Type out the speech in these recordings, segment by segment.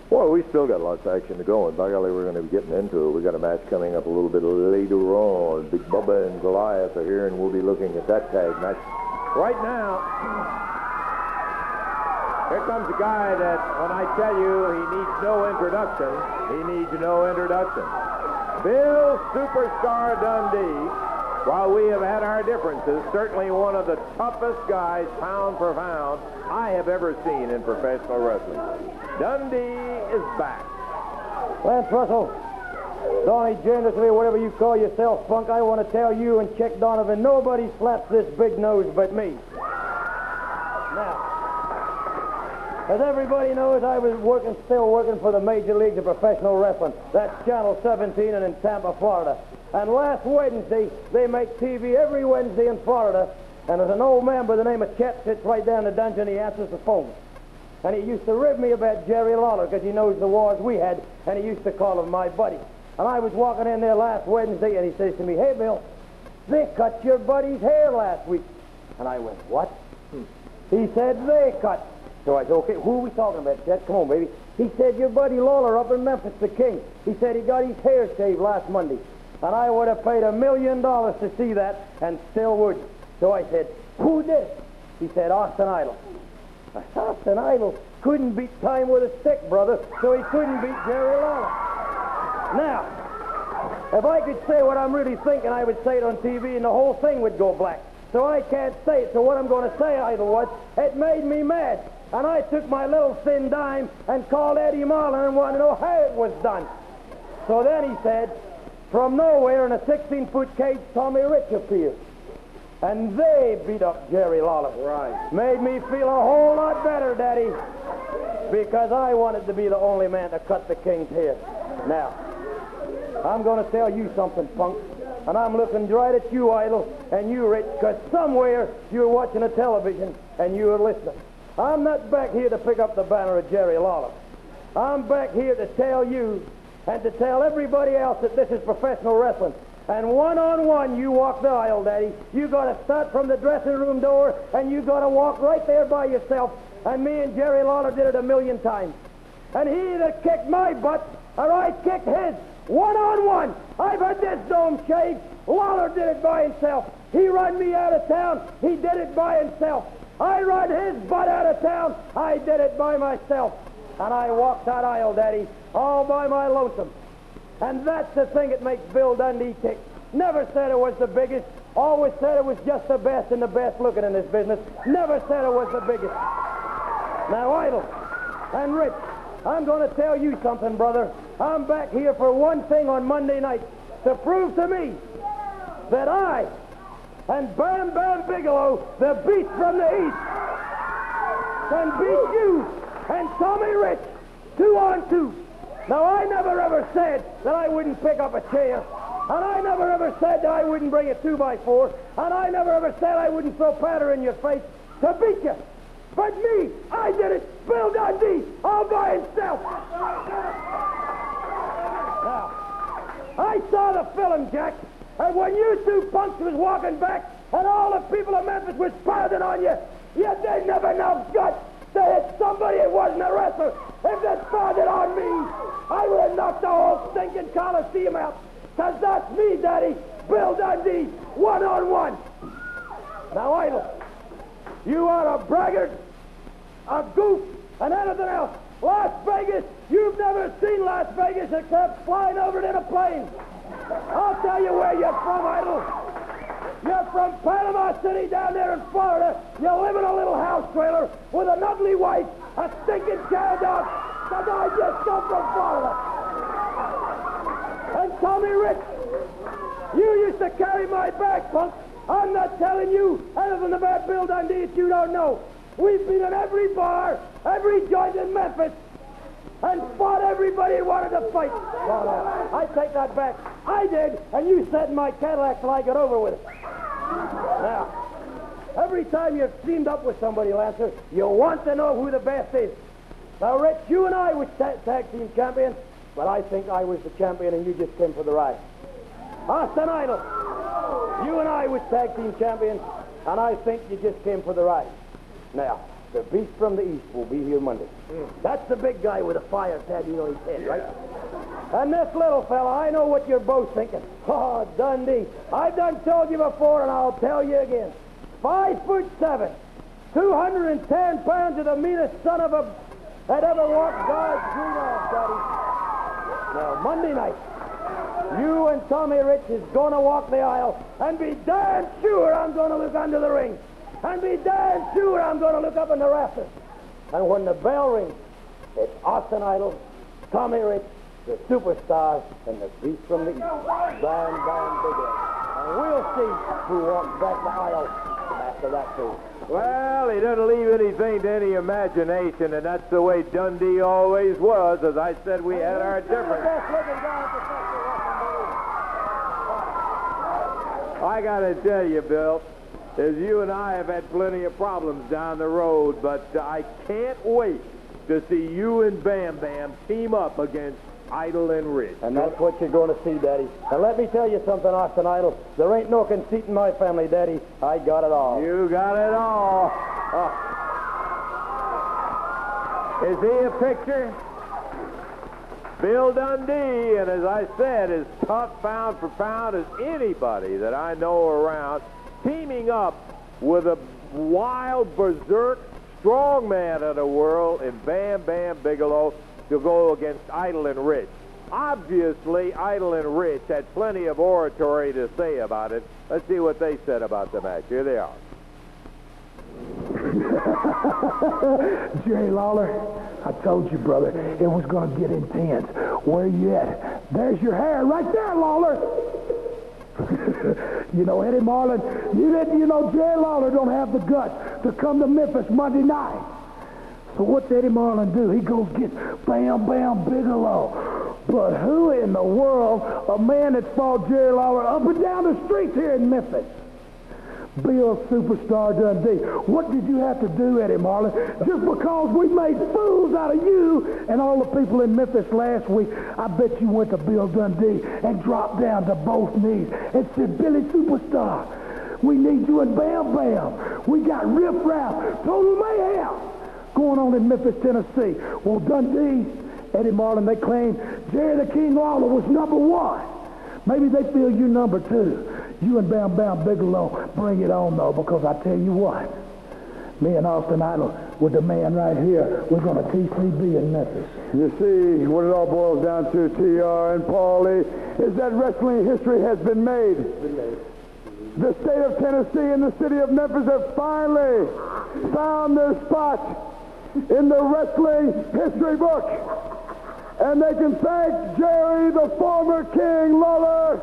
Boy, we still got lots of action to go, and by golly, we're going to be getting into it. We got a match coming up a little bit later on. Big Bubba and Goliath are here, and we'll be looking at that tag match. Right now, here comes a guy that, when I tell you he needs no introduction, he needs no introduction. Bill Superstar Dundee, while we have had our differences, certainly one of the toughest guys, pound for pound, I have ever seen in professional wrestling. Dundee is back. Lance Russell, Donnie Janders, whatever you call yourself, Punk, I want to tell you and Chick Donovan, nobody slaps this big nose but me. Now, as everybody knows, I was still working for the Major Leagues of Professional Wrestling. That's Channel 17 and in Tampa, Florida. And last Wednesday, they make TV every Wednesday in Florida. And there's an old man by the name of Chet sits right down in the dungeon. He answers the phone. And he used to rib me about Jerry Lawler because he knows the wars we had. And he used to call him my buddy. And I was walking in there last Wednesday, and he says to me, "Hey, Bill, they cut your buddy's hair last week." And I went, "What?" He said, "They cut." So I said, "Okay, who are we talking about, Chet? Come on, baby." He said, "Your buddy Lawler up in Memphis, the King." He said he got his hair shaved last Monday. And I would have paid $1 million to see that, and still wouldn't. So I said, "Who did it?" He said, "Austin Idol." Austin Idol couldn't beat time with a stick, brother, so he couldn't beat Jerry Lawler. Now, if I could say what I'm really thinking, I would say it on TV, and the whole thing would go black. So I can't say it. So what I'm going to say, Idol, was, it made me mad. And I took my little thin dime and called Eddie Marlin and wanted to know how it was done. So then he said, from nowhere in a 16-foot cage, Tommy Rich appeared. And they beat up Jerry Lawler. Right. Made me feel a whole lot better, Daddy, because I wanted to be the only man to cut the King's hair. Now, I'm going to tell you something, Punk, and I'm looking right at you, Idol, and you, Rich, because somewhere you're watching a television and you're listening. I'm not back here to pick up the banner of Jerry Lawler. I'm back here to tell you and to tell everybody else that this is professional wrestling. And one-on-one, you walk the aisle, Daddy. You got to start from the dressing room door, and you got to walk right there by yourself. And me and Jerry Lawler did it 1,000,000 times. And he that kicked my butt, or I kicked his. One-on-one. I've had this dome shaved. Lawler did it by himself. He run me out of town. He did it by himself. I run his butt out of town. I did it by myself. And I walked that aisle, Daddy, all by my lonesome. And that's the thing that makes Bill Dundee tick. Never said it was the biggest. Always said it was just the best and the best looking in this business. Never said it was the biggest. Now, Idol and Rich, I'm going to tell you something, brother. I'm back here for one thing on Monday night, to prove to me that I and Bam Bam Bigelow, the beast from the east, can beat you and Tommy Rich 2-on-2. Now, I never ever said that I wouldn't pick up a chair, and I never ever said that I wouldn't bring a 2x4, and I never ever said I wouldn't throw powder in your face to beat you. But me, I did it, Bill Dundee, all by himself. Now, I saw the film, Jack, and when you two punks was walking back, and all the people of Memphis was pounding on you, you didn't have enough guts to hit somebody that wasn't a wrestler. If they'd pounded on me, I would have knocked the whole stinking Coliseum out. Because that's me, Daddy, Bill Dundee, one-on-one. Now, Idol, you are a braggart, a goof, and anything else. Las Vegas, you've never seen Las Vegas except flying over it in a plane. I'll tell you where you're from, Idol. You're from Panama City down there in Florida. You live in a little house trailer with an ugly wife, a stinking cow dog, because I just come from Florida. And Tommy Rich, you used to carry my bag, punk. I'm not telling you anything about Bill Dundee that you don't know. We've been in every bar, every joint in Memphis, and fought everybody who wanted to fight. No, I take that back. I did, and you sat in my Cadillac till I got over with it. Now, every time you've teamed up with somebody, Lancer, you want to know who the best is. Now, Rich, you and I were tag team champions, but I think I was the champion and you just came for the ride. Austin Idol, you and I were tag team champions, and I think you just came for the ride. Now, the beast from the east, will be here Monday. That's the big guy with a fire tattooed on his head, right? And this little fella, I know what you're both thinking. Oh, Dundee, I've done told you before, and I'll tell you again. 5'7", 210 pounds of the meanest son of a that ever walked God's green earth, Daddy. Now, Monday night, you and Tommy Rich is going to walk the aisle, and be damn sure I'm going to look under the ring. And be damn sure I'm going to look up in the rafters. And when the bell rings, it's Austin Idol, Tommy Rich, the superstar, and the beast from the east, Bam Bam Bigelow. And we'll see who walks back the aisle after that, too. Well, he doesn't leave anything to any imagination, and that's the way Dundee always was. As I said, we had our differences. I got to tell you, Bill, as you and I have had plenty of problems down the road, but I can't wait to see you and Bam Bam team up against Idol and Rich. And that's what you're going to see, Daddy. And let me tell you something, Austin Idol. There ain't no conceit in my family, Daddy. I got it all. You got it all. Is he a picture? Bill Dundee, and as I said, as tough pound for pound as anybody that I know around, teaming up with a wild, berserk, strong man of the world in Bam Bam Bigelow to go against Idol and Rich. Obviously, Idol and Rich had plenty of oratory to say about it. Let's see what they said about the match. Here they are. Jerry Lawler, I told you, brother, it was going to get intense. Where you at? There's your hair right there, Lawler. You know, Eddie Marlin, you know Jerry Lawler don't have the guts to come to Memphis Monday night. So what's Eddie Marlin do? He goes get Bam Bam Bigelow. But who in the world, a man that fought Jerry Lawler up and down the streets here in Memphis? Bill Superstar Dundee. What did you have to do, Eddie Marlin? Just because we made fools out of you and all the people in Memphis last week, I bet you went to Bill Dundee and dropped down to both knees and said, Billy Superstar, we need you in Bam Bam. We got riff-raff, total mayhem going on in Memphis, Tennessee. Well, Dundee, Eddie Marlin, they claim Jerry the King Lawler was number one. Maybe they feel you number two. You and Bam Bam Bigelow, bring it on, though, because I tell you what, me and Austin Idol with the man right here, we're going to TCB in Memphis. You see, what it all boils down to, TR and Paulie, is that wrestling history has been made. The state of Tennessee and the city of Memphis have finally found their spot in the wrestling history book. And they can thank Jerry, the former King Lawler,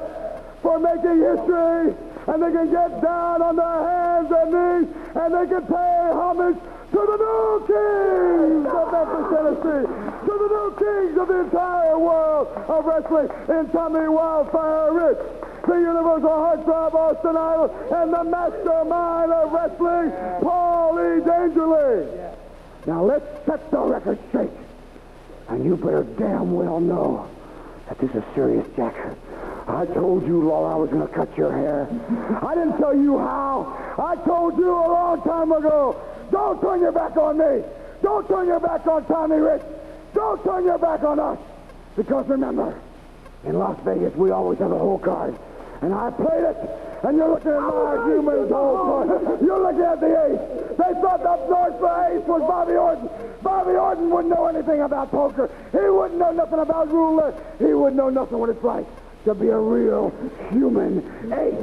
for making history, and they can get down on their hands and knees, and they can pay homage to the new kings of Memphis, Tennessee, to the new kings of the entire world of wrestling in Tommy Wildfire Rich, the universal heartthrob Austin Idol, and the mastermind of wrestling, Paulie Dangerly. Now let's set the record straight. And you better damn well know that this is serious, Jack. I told you, Lawler, I was going to cut your hair. I didn't tell you how. I told you a long time ago, don't turn your back on me. Don't turn your back on Tommy Rich. Don't turn your back on us. Because remember, in Las Vegas, we always have a whole card. And I played it, and you're looking at my human whole card. You're looking at the ace. They thought up north the ace was Bobby Orton. Bobby Orton wouldn't know anything about poker. He wouldn't know nothing about roulette. He wouldn't know nothing what it's like to be a real human ace.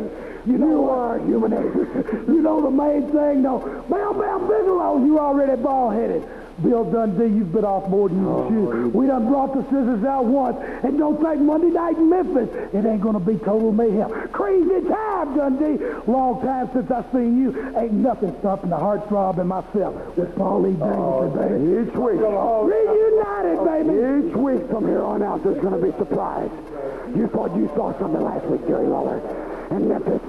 You know you are a human ace. You know the main thing, though. Bam Bam Bigelow, you already bald-headed. Bill Dundee, you've been off more than you should. We done brought the scissors out once, and don't think Monday night in Memphis, it ain't gonna be total mayhem. Crazy time, Dundee. Long time since I seen you. Ain't nothing stopping the heartthrob in myself with Paulie Dangerly, baby. Each week. Reunited, baby. Each week from here on out, there's going to be surprise. You thought you saw something last week, Jerry Lawler, in Memphis,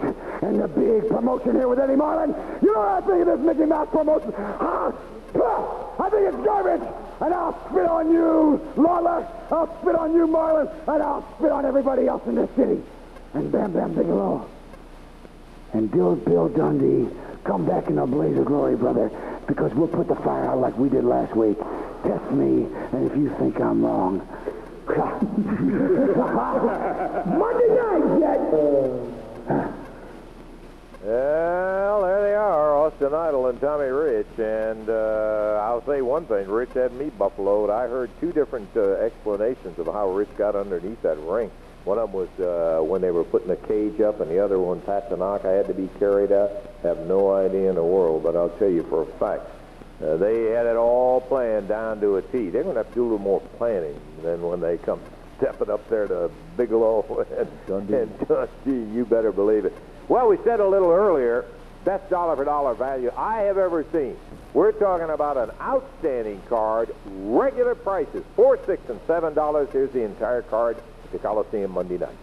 and the big promotion here with Eddie Marlin. You know what I think of this Mickey Mouse promotion? I think it's garbage, and I'll spit on you, Lawler. I'll spit on you, Marlin, and I'll spit on everybody else in this city. And Bam Bam Bigelow. And Bill Dundee, come back in a blaze of glory, brother. because we'll put the fire out like we did last week. Test me, and if you think I'm wrong... Monday night, Jet! Well, there they are, Austin Idol and Tommy Rich. And I'll say one thing, Rich had me buffaloed. I heard two different explanations of how Rich got underneath that ring. One of them was when they were putting the cage up, and the other one, Patanaka, had to be carried out. I have no idea in the world, but I'll tell you for a fact. They had it all planned down to a T. They're going to have to do a little more planning than when they come stepping up there to Bigelow and Dundee. You better believe it. Well, we said a little earlier, best dollar-for-dollar value I have ever seen. We're talking about an outstanding card, regular prices, $4, $6, and $7. Here's the entire card at the Coliseum Monday night.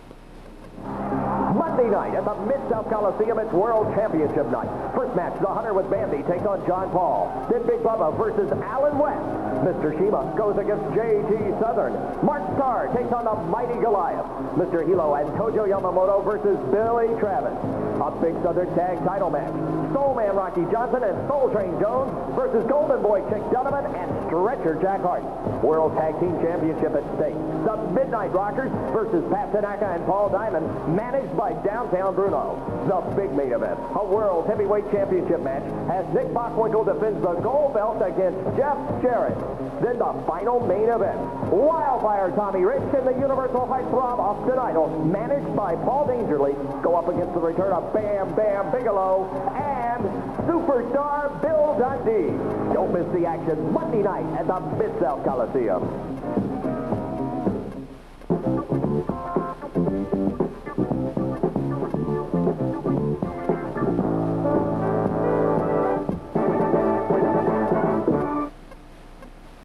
Monday night at the Mid-South Coliseum, it's World Championship night. First match, the Hunter with Bambi takes on John Paul. Then Big Bubba versus Alan West. Mr. Shima goes against J.T. Southern. Mark Starr takes on the mighty Goliath. Mr. Hilo and Tojo Yamamoto versus Billy Travis. A big Southern tag title match. Soul Man Rocky Johnson and Soul Train Jones versus Golden Boy Chick Donovan and Stretcher Jack Hart. World Tag Team Championship at stake. The Midnight Rockers versus Pat Tanaka and Paul Diamond, managed by Downtown Bruno. The big main event, a World Heavyweight Championship match, as Nick Bockwinkel defends the gold belt against Jeff Jarrett. Then the final main event, Wildfire Tommy Rich and the Universal Heartthrob Austin Idol, managed by Paul Dangerly, go up against the return of Bam Bam Bigelow and superstar Bill Dundee. Don't miss the action Monday night at the Mid-South Coliseum.